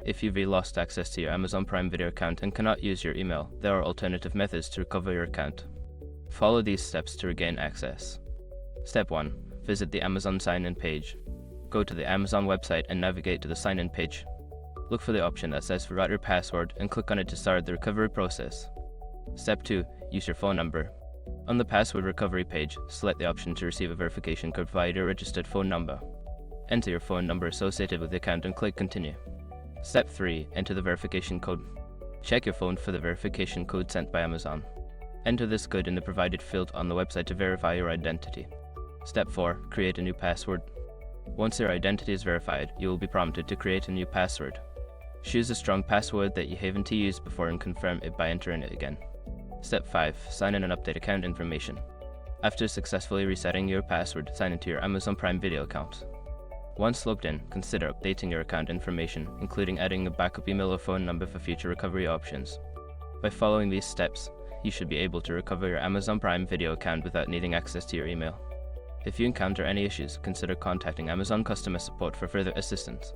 If you've lost access to your Amazon Prime Video account and cannot use your email, there are alternative methods to recover your account. Follow these steps to regain access. Step 1. Visit the Amazon sign-in page. Go to the Amazon website and navigate to the sign-in page. Look for the option that says "Forgot your password" and click on it to start the recovery process. Step 2. Use your phone number. On the password recovery page, select the option to receive a verification code via your registered phone number. Enter your phone number associated with the account and click Continue. Step 3. Enter the verification code. Check your phone for the verification code sent by Amazon. Enter this code in the provided field on the website to verify your identity. Step 4. Create a new password. Once your identity is verified, you will be prompted to create a new password. Choose a strong password that you haven't used before and confirm it by entering it again. Step 5. Sign in and update account information. After successfully resetting your password, sign into your Amazon Prime Video account. Once logged in, consider updating your account information, including adding a backup email or phone number for future recovery options. By following these steps, you should be able to recover your Amazon Prime Video account without needing access to your email. If you encounter any issues, consider contacting Amazon customer support for further assistance.